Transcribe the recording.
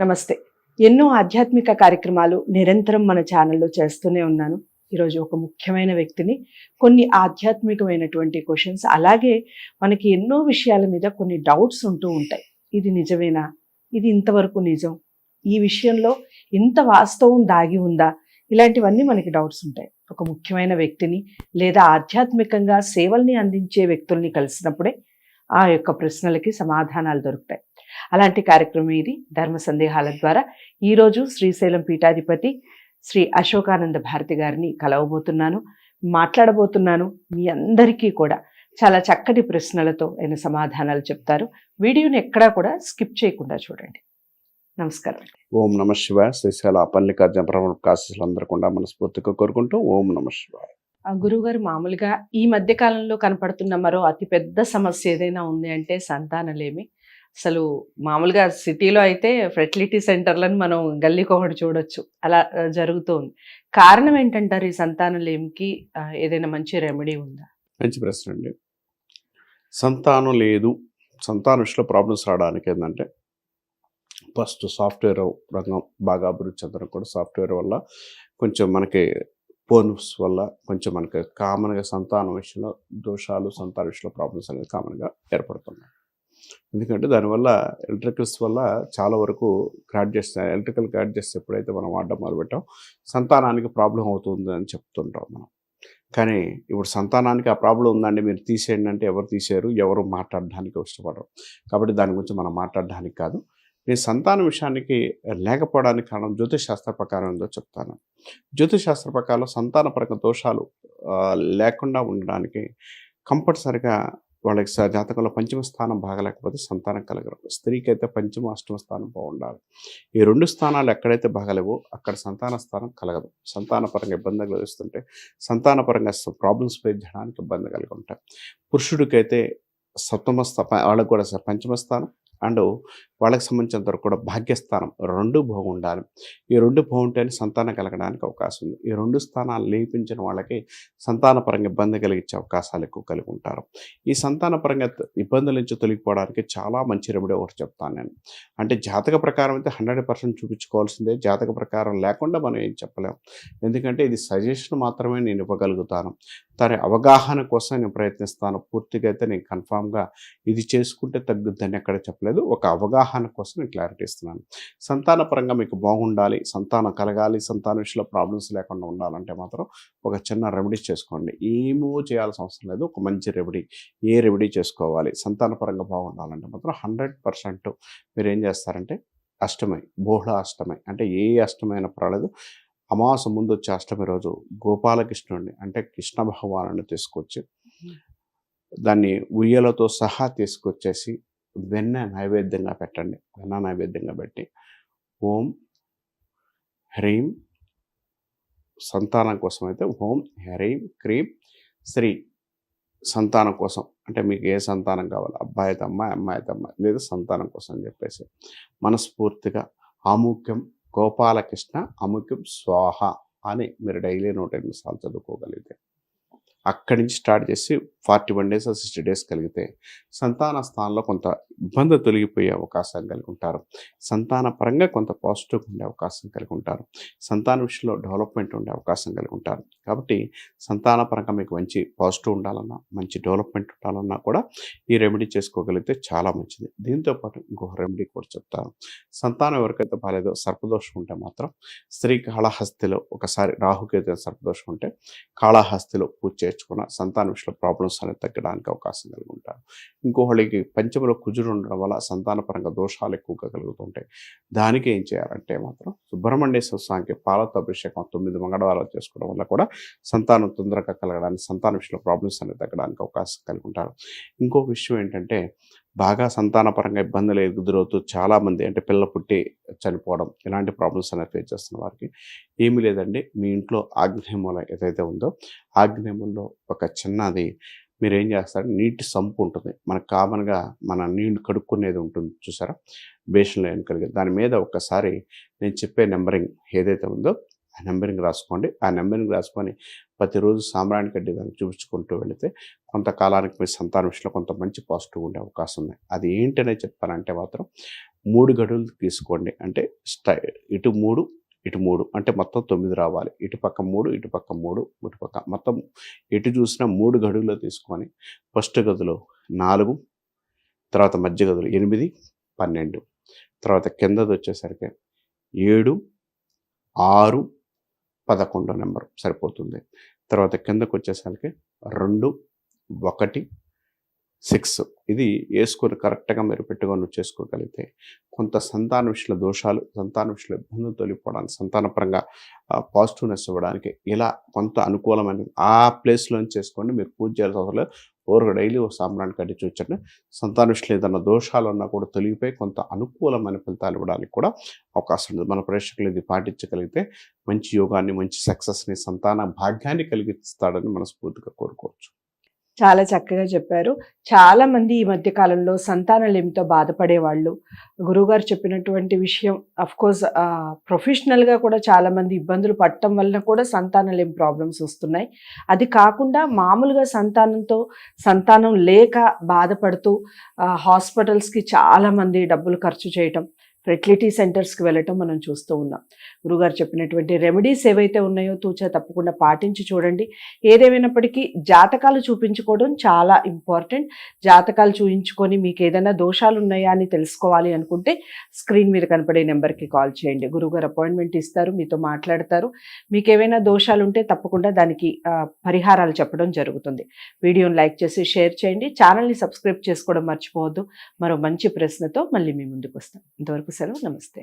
నమస్తే. ఎన్నో ఆధ్యాత్మిక కార్యక్రమాలు నిరంతరం మన ఛానల్లో చేస్తూనే ఉన్నాను. ఈరోజు ఒక ముఖ్యమైన వ్యక్తిని, కొన్ని ఆధ్యాత్మికమైనటువంటి క్వశ్చన్స్, అలాగే మనకి ఎన్నో విషయాల మీద కొన్ని డౌట్స్ ఉంటూ ఉంటాయి. ఇది నిజమేనా? ఇది ఇంతవరకు నిజం? ఈ విషయంలో ఇంత వాస్తవం దాగి ఉందా? ఇలాంటివన్నీ మనకి డౌట్స్ ఉంటాయి. ఒక ముఖ్యమైన వ్యక్తిని లేదా ఆధ్యాత్మికంగా సేవల్ని అందించే వ్యక్తుల్ని కలిసినప్పుడే ఆ యొక్క ప్రశ్నలకి సమాధానాలు దొరుకుతాయి. అలాంటి కార్యక్రమం ఇది ధర్మ సందేహాల ద్వారా. ఈరోజు శ్రీశైలం పీఠాధిపతి శ్రీ అశోకానంద భారతి గారిని కలవబోతున్నాను, మాట్లాడబోతున్నాను. మీ అందరికీ కూడా చాలా చక్కటి ప్రశ్నలతో ఆయన సమాధానాలు చెప్తారు. వీడియోని ఎక్కడా కూడా స్కిప్ చేయకుండా చూడండి. నమస్కారం. ఓం నమ శివాయ. శ్రీశైల పల్లికార్జున ప్రకాశీలు అందరకుండా మనస్ఫూర్తిగా కోరుకుంటూ ఓం నమ శివాయ. గురువుగారు, మామూలుగా ఈ మధ్య కాలంలో కనపడుతున్న మరో అతిపెద్ద సమస్య ఏదైనా ఉంది అంటే సంతానలేమి. అసలు మామూలుగా సిటీలో అయితే ఫెర్టిలిటీ సెంటర్లను మనం గల్లీకొకటి చూడొచ్చు, అలా జరుగుతుంది. కారణం ఏంటంటారు ఈ సంతానలేమికి? ఏదైనా మంచి రెమెడీ ఉందా? మంచి ప్రశ్న అండి. సంతానం లేదు, సంతాన విషయంలో ప్రాబ్లమ్స్ రావడానికి ఏంటంటే ఫస్ట్ సాఫ్ట్వేర్ రంగం బాగా అభివృద్ధి చెందడం కూడా సాఫ్ట్వేర్ వల్ల కొంచెం మనకి ఫోన్స్ వల్ల కొంచెం మనకి కామన్గా సంతానం విషయంలో దోషాలు, సంతాన విషయంలో ప్రాబ్లమ్స్ అనేది కామన్గా ఏర్పడుతున్నాయి. ఎందుకంటే దానివల్ల ఎలక్ట్రికల్స్ వల్ల చాలా వరకు ఎలక్ట్రికల్ గ్యాడ్జెట్స్ ఎప్పుడైతే మనం వాడడం మొదలుపెట్టాం సంతానానికి ప్రాబ్లం అవుతుంది అని చెప్తుంటాం మనం. కానీ ఇప్పుడు సంతానానికి ఆ ప్రాబ్లం ఉందండి, మీరు తీసేయండి అంటే ఎవరు తీసేయరు, ఎవరు మాట్లాడడానికి ఇష్టపడరు. కాబట్టి దాని గురించి మనం మాట్లాడడానికి కాదు. నేను సంతాన విషయానికి లేకపోవడానికి కారణం జ్యోతిష్ శాస్త్ర ప్రకారం ఏందో చెప్తాను. జ్యోతిష్ శాస్త్ర ప్రకారం సంతానపరంగా దోషాలు లేకుండా ఉండడానికి కంపల్సరిగా వాళ్ళకి జాతకంలో పంచమ స్థానం బాగలేకపోతే సంతానం కలగరు. స్త్రీకి అయితే పంచమ, అష్టమ స్థానం బాగుండాలి. ఈ రెండు స్థానాలు ఎక్కడైతే బాగలేవో అక్కడ సంతాన స్థానం కలగదు. సంతానపరంగా ఇబ్బంది కలిగిస్తుంటే సంతానపరంగా ప్రాబ్లమ్స్ ఫేస్ చేయడానికి ఇబ్బంది కలిగి ఉంటాయి. పురుషుడికైతే సప్తమ వాళ్ళకు కూడా పంచమ స్థానం అండ్ వాళ్ళకి సంబంధించినంత వరకు కూడా భాగ్యస్థానం రెండు బాగుండాలి. ఈ రెండు బాగుంటేనే సంతానం కలగడానికి అవకాశం ఉంది. ఈ రెండు స్థానాలు లేపించిన వాళ్ళకి సంతానపరంగా ఇబ్బంది కలిగించే అవకాశాలు ఎక్కువ కలిగి ఉంటారు. ఈ సంతానపరంగా ఇబ్బందుల నుంచి తొలగిపోవడానికి చాలా మంచి రెమెడీ ఒకటి చెప్తాను నేను. అంటే జాతక ప్రకారం అయితే 100% చూపించుకోవాల్సిందే. జాతక ప్రకారం లేకుండా మనం ఏం చెప్పలేము. ఎందుకంటే ఇది సజెషన్ మాత్రమే నేను ఇవ్వగలుగుతాను. దాని అవగాహన కోసం నేను ప్రయత్నిస్తాను. పూర్తిగా అయితే నేను కన్ఫామ్గా ఇది చేసుకుంటే తగ్గుద్దని ఎక్కడ చెప్పలేదు. ఒక అవగాహన కోసం నేను క్లారిటీ ఇస్తున్నాను. సంతానపరంగా మీకు బాగుండాలి, సంతానం కలగాలి, సంతాన విషయంలో ప్రాబ్లమ్స్ లేకుండా ఉండాలంటే మాత్రం ఒక చిన్న రెమెడీ చేసుకోండి. ఏమో చేయాల్సిన అవసరం లేదు. ఒక మంచి రెమెడీ, ఏ రెమెడీ చేసుకోవాలి సంతానపరంగా బాగుండాలంటే మాత్రం 100% మీరు ఏం చేస్తారంటే అష్టమి, బోహళ అష్టమి అంటే ఏ అష్టమి అయినా పర్వాలేదు, అమావాస్య ముందు వచ్చే అష్టమి రోజు గోపాలకృష్ణుడిని అంటే కృష్ణ భగవాను తీసుకొచ్చి దాన్ని ఉయ్యలతో సహా తీసుకొచ్చేసి వెన్న నైవేద్యంగా పెట్టండి. వెన్న నైవేద్యంగా పెట్టి ఓం హ్రీం సంతానం కోసం అయితే ఓం హ్రీం క్రీం శ్రీ సంతానం కోసం అంటే మీకు ఏ సంతానం కావాలి, అబ్బాయి అయితే అమ్మాయి, అమ్మాయి అయితే అమ్మాయి, లేదా సంతానం కోసం అని చెప్పేసి మనస్ఫూర్తిగా ఆముఖ్యం గోపాలకృష్ణ అముఖ్యం స్వాహ అని మీరు డైలీ 108 సార్లు చదువుకోగలిగితే అక్కడి నుంచి స్టార్ట్ చేసి 41 days 60 days కలిగితే సంతాన స్థానంలో కొంత ఇబ్బంది తొలగిపోయే అవకాశం కలిగి ఉంటారు. సంతాన పరంగా కొంత పాజిటివ్ ఉండే అవకాశం కలిగి ఉంటారు. సంతాన విషయంలో డెవలప్మెంట్ ఉండే అవకాశం కలిగి ఉంటారు. కాబట్టి సంతాన పరంగా మీకు మంచి పాజిటివ్ ఉండాలన్నా, మంచి డెవలప్మెంట్ ఉండాలన్నా కూడా ఈ రెమెడీ చేసుకోగలిగితే చాలా మంచిది. దీంతోపాటు ఇంకొక రెమెడీ కూడా చెప్తాను. సంతానం ఎవరికైతే బాగాలేదో సర్పదోషం ఉంటే మాత్రం స్త్రీ కాళహస్తిలో ఒకసారి రాహుకేతు సర్పదోషం ఉంటే కాళహస్తిలో పూజ చేసుకున్న సంతాన విషయంలో ప్రాబ్లమ్స్ అనేది తగ్గడానికి అవకాశం కలిగి ఉంటారు. ఇంకొకళ్ళకి పంచమలో కుజుడు ఉండడం వల్ల సంతానపరంగా దోషాలు ఎక్కువగా కలుగుతుంటాయి. దానికి ఏం చేయాలంటే మాత్రం సుబ్రహ్మణ్యేశ్వర స్వామికి పాలతో అభిషేకం 9 మంగళవారాలు చేసుకోవడం వల్ల కూడా సంతానం తొందరగా కలగడానికి, సంతాన విషయంలో ప్రాబ్లమ్స్ అనేది తగ్గడానికి అవకాశం కలిగి ఉంటారు. ఇంకో విషయం ఏంటంటే బాగా సంతానపరంగా ఇబ్బందులు ఎదురవుతూ చాలామంది అంటే పిల్ల పుట్టి చనిపోవడం ఇలాంటి ప్రాబ్లమ్స్ అనేవి ఫేస్ చేస్తున్న వారికి ఏమీ లేదండి. మీ ఇంట్లో ఆగ్నేయమూల ఏదైతే ఉందో ఆగ్నేయమూలలో ఒక చిన్నది మీరు ఏం చేస్తారు, నీటి సంపు ఉంటుంది మనకు కామన్గా మన నీళ్లు కడుక్కునేది ఉంటుంది చూసారా, బేషన్లో ఎన్నికలిగి దాని మీద ఒక్కసారి నేను చెప్పే నెంబరింగ్ ఏదైతే ఉందో ఆ నెంబరింగ్ రాసుకోండి. ఆ నెంబరింగ్ రాసుకొని ప్రతిరోజు సాంబ్రాణి కడ్డి దాన్ని చూపించుకుంటూ వెళితే కొంతకాలానికి మీ సంతాన విషయంలో కొంత మంచి పాజిటివ్ ఉండే అవకాశం ఉంది. అది ఏంటనే చెప్పానంటే మాత్రం 3 గడులు తీసుకోండి. అంటే ఇటు 3 ఇటు 3 అంటే మొత్తం 9 రావాలి. ఇటుపక్క 3 ఇటుపక్క 3 ఇటుపక్క మొత్తం ఎటు చూసినా 3 గడుల్లో తీసుకొని ఫస్ట్ గదిలో 4, తర్వాత మధ్య గదిలో 8, 12, తర్వాత కిందది వచ్చేసరికి 7, 6, 11 నెంబర్ సరిపోతుంది. తర్వాత కిందకు వచ్చేసరికి 2, 1, 6 ఇది వేసుకొని కరెక్ట్గా మీరు పెట్టుకొని చేసుకోగలిగితే కొంత సంతాన విషయంలో దోషాలు, సంతాన విషయంలో ఇబ్బందులు తొలగిపోవడానికి, సంతానపరంగా పాజిటివ్నెస్ ఇవ్వడానికి ఇలా కొంత అనుకూలమైన ఆ ప్లేస్లోంచి చేసుకోండి. మీరు పూజ చేయాల్సిన అవసరం లేదు. డైలీ ఒక సాంబ్రాన్ని కట్టి చూచండి. సంతాన విషయంలో ఏదైనా దోషాలు ఉన్నా కూడా తొలగిపోయి కొంత అనుకూలమైన ఫలితాలు ఇవ్వడానికి కూడా అవకాశం ఉంది. మన ప్రేక్షకులు ఇది పాటించగలిగితే మంచి యోగాన్ని, మంచి సక్సెస్ని, సంతాన భాగ్యాన్ని కలిగిస్తాడని మనస్ఫూర్తిగా కోరుకోవచ్చు. చాలా చక్కగా చెప్పారు. చాలా మంది ఈ మధ్య కాలంలో సంతానలేమితో బాధపడే వాళ్ళు, గురువుగారు చెప్పినటువంటి విషయం అఫ్కోర్స్ ప్రొఫెషనల్గా కూడా చాలా మంది ఇబ్బందులు పడటం వలన కూడా సంతానలేమి ప్రాబ్లమ్స్ వస్తున్నాయి. అది కాకుండా మామూలుగా సంతానం లేక బాధపడుతూ హాస్పిటల్స్కి చాలా మంది డబ్బులు ఖర్చు చేయటం, ఫెర్టిలిటీ సెంటర్స్కి వెళ్ళటం మనం చూస్తూ ఉన్నాం. గురుగారు చెప్పినటువంటి రెమెడీస్ ఏవైతే ఉన్నాయో తూచా తప్పకుండా పాటించి చూడండి. ఏదేమైనప్పటికీ జాతకాలు చూపించుకోవడం చాలా ఇంపార్టెంట్. జాతకాలు చూపించుకొని మీకు ఏదైనా దోషాలు ఉన్నాయా అని తెలుసుకోవాలి అనుకుంటే స్క్రీన్ మీద కనపడే నెంబర్కి కాల్ చేయండి. గురుగారు అపాయింట్మెంట్ ఇస్తారు, మీతో మాట్లాడతారు. మీకు ఏవైనా దోషాలు ఉంటే తప్పకుండా దానికి పరిహారాలు చెప్పడం జరుగుతుంది. వీడియోని లైక్ చేసి షేర్ చేయండి. ఛానల్ని సబ్స్క్రైబ్ చేసుకోవడం మర్చిపోవద్దు. మరో మంచి ప్రశ్నతో మళ్ళీ మీ ముందుకు వస్తాం. ఇంతవరకు సెలవు. నమస్తే.